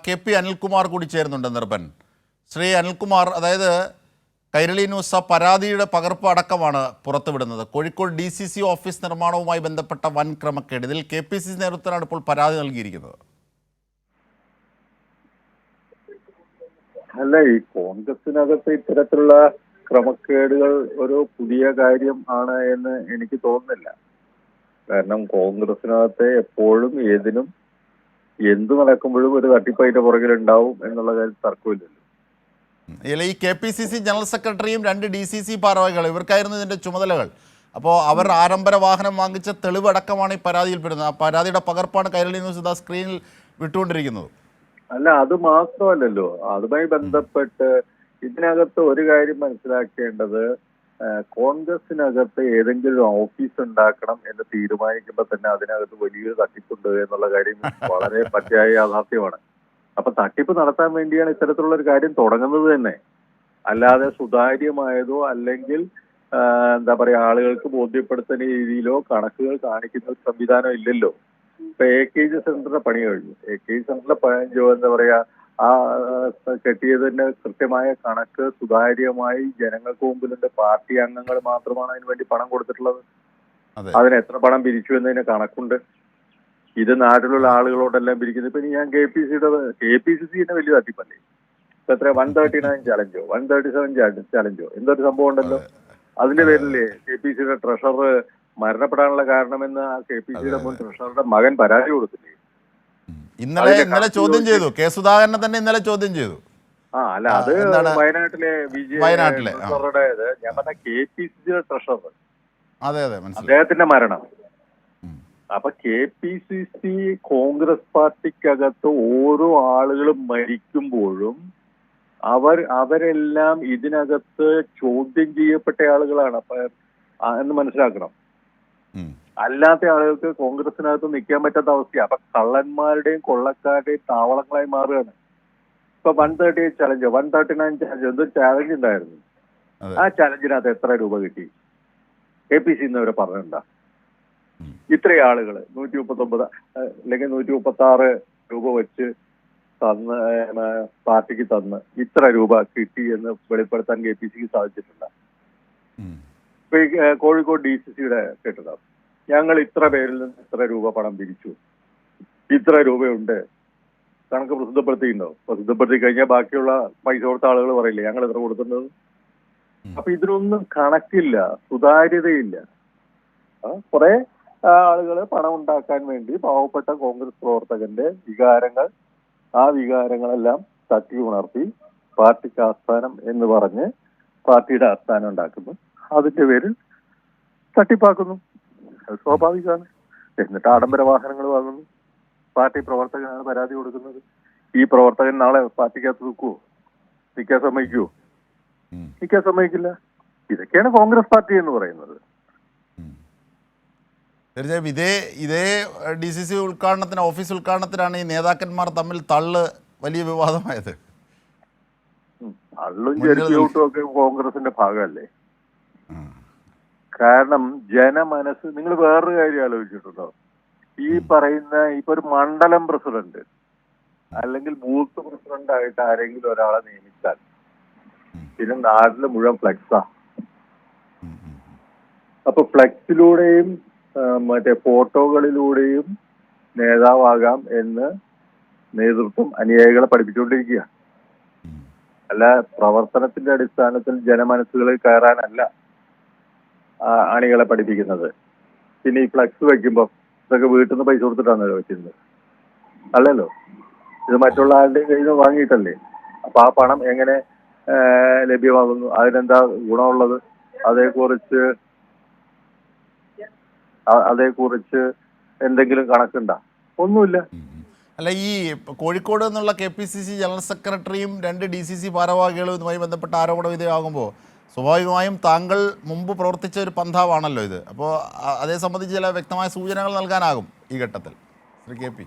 K P Anilkumar കൂടി ചേരുന്നുണ്ട്. നിർഭൻ, ശ്രീ അനിൽകുമാർ, അതായത് കൈരളി ന്യൂസ് പരാതിയുടെ പകർപ്പ് അടക്കമാണ് പുറത്തുവിടുന്നത്. കോഴിക്കോട് DCC ഓഫീസ് നിർമ്മാണവുമായി ബന്ധപ്പെട്ട വൻ ക്രമക്കേട്, ഇതിൽ KPCC നേതൃത്വത്തിനാണ് ഇപ്പോൾ പരാതി നൽകിയിരിക്കുന്നത്. അല്ല, ഈ കോൺഗ്രസിനകത്ത് ഇത്തരത്തിലുള്ള ക്രമക്കേടുകൾ ഒരു പുതിയ കാര്യം ആണ് എന്ന് എനിക്ക് തോന്നുന്നില്ല. കാരണം കോൺഗ്രസിനകത്ത് എപ്പോഴും ഏതിനും എന്ത് നടക്കുമ്പോഴും ഒരു തട്ടിപ്പതിന്റെ പുറകിലുണ്ടാവും എന്നുള്ള കാര്യം തർക്കമില്ലല്ലോ. ഈ KPCC ജനറൽ സെക്രട്ടറിയും 2 DCC ഭാരവാഹികൾ ഇവർക്കായിരുന്നു ഇതിന്റെ ചുമതലകൾ. അപ്പോൾ അവർ ആഡംബര വാഹനം വാങ്ങിച്ച തെളിവടക്കമാണ് ഈ പരാതിയിൽപ്പെടുന്നത്. ആ പരാതിയുടെ പകർപ്പാണ് കൈരളി ന്യൂസ് ഇതാ സ്ക്രീനിൽ വിട്ടുകൊണ്ടിരിക്കുന്നത്. അല്ല, അത് മാത്രമല്ലല്ലോ, അതുമായി ബന്ധപ്പെട്ട് ഇതിനകത്ത് ഒരു കാര്യം മനസ്സിലാക്കേണ്ടത്, കോൺഗ്രസിനകത്ത് ഏതെങ്കിലും ഓഫീസ് ഉണ്ടാക്കണം എന്ന് തീരുമാനിക്കുമ്പോൾ തന്നെ അതിനകത്ത് വലിയൊരു തട്ടിപ്പുണ്ട് എന്നുള്ള കാര്യം വളരെ പച്ചയായ യാഥാർത്ഥ്യമാണ്. അപ്പൊ തട്ടിപ്പ് നടത്താൻ വേണ്ടിയാണ് ഇത്തരത്തിലുള്ള ഒരു കാര്യം തുടങ്ങുന്നത് തന്നെ. അല്ലാതെ സുതാര്യമായതോ അല്ലെങ്കിൽ എന്താ പറയാ ആളുകൾക്ക് ബോധ്യപ്പെടുത്തുന്ന രീതിയിലോ കണക്കുകൾ കാണിക്കുന്ന ഒരു സംവിധാനം ഇല്ലല്ലോ. ഇപ്പൊ AKG സെന്ററിന്റെ പണി കഴിഞ്ഞു. AKG സെന്ററിന്റെ എന്താ പറയാ ആ കെട്ടിയതിന്റെ കൃത്യമായ കണക്ക് സുതാര്യമായി ജനങ്ങൾക്ക് മുമ്പിലുണ്ട്. പാർട്ടി അംഗങ്ങൾ മാത്രമാണ് അതിന് വേണ്ടി പണം കൊടുത്തിട്ടുള്ളത്. അതിന് എത്ര പണം പിരിച്ചു എന്നതിന് കണക്കുണ്ട്. ഇത് നാട്ടിലുള്ള ആളുകളോടെല്ലാം പിരിക്കുന്നത്. ഇപ്പൊ ഞാൻ KPCC വലിയ തട്ടിപ്പല്ലേ. ഇപ്പൊ എത്ര 139 ചലഞ്ചോ 137 ചലഞ്ചോ എന്തൊരു സംഭവം ഉണ്ടല്ലോ. അതിന്റെ പേരില് KPCC ട്രഷറർ മരണപ്പെടാനുള്ള കാരണമെന്ന് ആ KPCC മുൻ ട്രഷറുടെ മകൻ പരാതി കൊടുത്തില്ലേ. ഇന്നലെ ചോദ്യം ചെയ്തു. കെ സുധാകരനെ തന്നെ ഇന്നലെ ചോദ്യം ചെയ്തു. അല്ല, അത് വയനാട്ടിലെ ട്രഷറുടെ ഞാൻ പറഞ്ഞ KPCC ട്രഷറർ അദ്ദേഹത്തിന്റെ മരണം. അപ്പൊ KPCC കോൺഗ്രസ് പാർട്ടിക്കകത്ത് ഓരോ ആളുകളും മരിക്കുമ്പോഴും അവരെല്ലാം ഇതിനകത്ത് ചോദ്യം ചെയ്യപ്പെട്ട ആളുകളാണ് എന്ന് മനസ്സിലാക്കണം. അല്ലാത്ത ആളുകൾക്ക് കോൺഗ്രസിനകത്ത് നിൽക്കാൻ പറ്റാത്ത അവസ്ഥയാണ്. അപ്പൊ കള്ളന്മാരുടെയും കൊള്ളക്കാരുടെയും താവളങ്ങളായി മാറുകയാണ്. ഇപ്പൊ 138 ചലഞ്ചോ 139 ചലഞ്ചോ എന്തൊരു ചാലഞ്ച് ഉണ്ടായിരുന്നു. ആ ചലഞ്ചിനകത്ത് എത്ര രൂപ കിട്ടി KPCC എന്നവരെ പറഞ്ഞിട്ടുണ്ടാ? ഇത്രയും ആളുകൾ 139 അല്ലെങ്കിൽ 136 രൂപ വെച്ച് പാർട്ടിക്ക് തന്ന് ഇത്ര രൂപ കിട്ടി എന്ന് വെളിപ്പെടുത്താൻ KPCC സാധിച്ചിട്ടുണ്ട്. ഇപ്പൊ ഈ കോഴിക്കോട് DCCയുടെ കെട്ടിടം ഞങ്ങൾ ഇത്ര പേരിൽ നിന്ന് ഇത്ര രൂപ പണം പിരിച്ചു, ഇത്ര രൂപയുണ്ട്, കണക്ക് പ്രസിദ്ധപ്പെടുത്തിയിട്ടുണ്ടോ? പ്രസിദ്ധപ്പെടുത്തി കഴിഞ്ഞാൽ ബാക്കിയുള്ള പൈസ കൊടുത്ത ആളുകൾ പറയില്ലേ ഞങ്ങൾ എത്ര കൊടുക്കുന്നത്. അപ്പൊ ഇതിനൊന്നും കണക്കില്ല, സുതാര്യതയില്ല. കുറെ ആളുകൾ പണം ഉണ്ടാക്കാൻ വേണ്ടി പാവപ്പെട്ട കോൺഗ്രസ് പ്രവർത്തകന്റെ ആ വികാരങ്ങളെല്ലാം തട്ടി ഉണർത്തി പാർട്ടിക്ക് ആസ്ഥാനം എന്ന് പറഞ്ഞ് പാർട്ടിയുടെ ആസ്ഥാനം ഉണ്ടാക്കുന്നു. അതിന്റെ പേരിൽ തട്ടിപ്പാക്കുന്നു. അത് സ്വാഭാവികമാണ്. എന്നിട്ട് ആഡംബര വാഹനങ്ങൾ വാങ്ങുന്നു. പാർട്ടി പ്രവർത്തകനാണ് പരാതി കൊടുക്കുന്നത്. ഈ പ്രവർത്തകൻ നാളെ പാർട്ടിക്കകത്ത് നിൽക്കുവോ? നിൽക്കാൻ സമ്മതിക്കുവോ? നിൽക്കാൻ സമ്മതിക്കില്ല. ഇതൊക്കെയാണ് കോൺഗ്രസ് പാർട്ടി എന്ന് പറയുന്നത്. തീർച്ചയായും ഇതേ DCC ഓഫീസ് ഉദ്ഘാടനത്തിനാണ് ഈ നേതാക്കന്മാർ തമ്മിൽ വലിയ വിവാദമായത്. തള്ളും ചെരുപ്പിയോട്ടും ഒക്കെ കോൺഗ്രസിന്റെ ഭാഗമല്ലേ. കാരണം ജനമനസ്സ്, നിങ്ങൾ വേറൊരു കാര്യം ആലോചിച്ചിട്ടുണ്ടോ? ഈ പറയുന്ന ഇപ്പൊ ഒരു മണ്ഡലം പ്രസിഡന്റ് അല്ലെങ്കിൽ ബൂത്ത് പ്രസിഡന്റ് ആയിട്ട് ആരെങ്കിലും ഒരാളെ നിയമിച്ചാൽ പിന്നെ നാട്ടില് മുഴുവൻ ഫ്ലെക്സാ. അപ്പൊ ഫ്ലെക്സിലൂടെയും മറ്റേ ഫോട്ടോകളിലൂടെയും നേതാവാകാം എന്ന് നേതൃത്വം അനുയായികളെ പഠിപ്പിച്ചുകൊണ്ടിരിക്കുക. അല്ല, പ്രവർത്തനത്തിന്റെ അടിസ്ഥാനത്തിൽ ജനമനസ്സുകളിൽ കയറാനല്ല അണികളെ പഠിപ്പിക്കുന്നത്. പിന്നെ ഈ ഫ്ലെക്സ് വെക്കുമ്പോൾ ഇതൊക്കെ വീട്ടിൽ നിന്ന് പൈസ കൊടുത്തിട്ടാണല്ലോ വെക്കുന്നത്, അല്ലല്ലോ. ഇത് മറ്റുള്ള ആളുടെയും കയ്യിൽ നിന്ന് വാങ്ങിയിട്ടല്ലേ. അപ്പൊ ആ പണം എങ്ങനെ ലഭ്യമാകുന്നു? അതിനെന്താ ഗുണമുള്ളത്? അതേക്കുറിച്ച് എന്തെങ്കിലും കണക്കുണ്ടോ? ഒന്നുമില്ല. അല്ല, ഈ കോഴിക്കോട് നിന്നുള്ള KPCC ജനറൽ സെക്രട്ടറിയും 2 DCC ഭാരവാഹികളും ഇതുമായി ബന്ധപ്പെട്ട ആരോപണ വിധേയമാകുമ്പോൾ സ്വാഭാവികമായും താങ്കൾ മുമ്പ് പ്രവർത്തിച്ച ഒരു പന്ഥാവാണല്ലോ ഇത്. അപ്പോൾ അതേ സംബന്ധിച്ച് ചില വ്യക്തമായ സൂചനകൾ നൽകാനാകും ഈ ഘട്ടത്തിൽ ശ്രീ KP?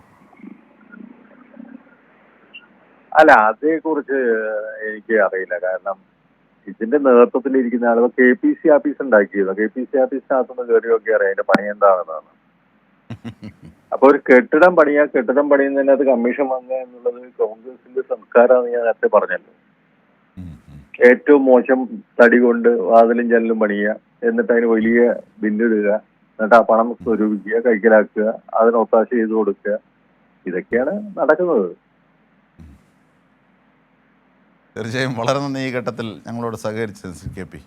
അല്ല, അതേക്കുറിച്ച് എനിക്ക് അറിയില്ല. കാരണം ഇതിന്റെ നേതൃത്വത്തിൽ ഇരിക്കുന്ന ആളുകൾ KPC ഓഫീസ് ഉണ്ടാക്കിയത്. KPC ഓഫീസിനകത്തുനിന്ന് കയറി നോക്കി അറിയാം അതിന്റെ പണി എന്താണെന്നാണ്. അപ്പൊ ഒരു കെട്ടിടം കെട്ടിടം പണിയുന്നതിനകത്ത് കമ്മീഷൻ വാങ്ങുക എന്നുള്ളത് കോൺഗ്രസിന്റെ സംസ്കാരമാണെന്ന് ഞാൻ നേരത്തെ പറഞ്ഞല്ലോ. ഏറ്റവും മോശം തടി കൊണ്ട് വാതിലും ജനലും പണിയുക, എന്നിട്ട് അതിന് വലിയ ബില്ലിടുക, എന്നിട്ട് ആ പണം സ്വരൂപിക്കുക, കൈക്കലാക്കുക, അതിന് ഒത്താശ ചെയ്ത് കൊടുക്കുക, ഇതൊക്കെയാണ് നടക്കുന്നത്. തീർച്ചയായും വളരെ നന്ദി ഈ ഘട്ടത്തിൽ ഞങ്ങളോട് സഹകരിച്ചത് കെ പി.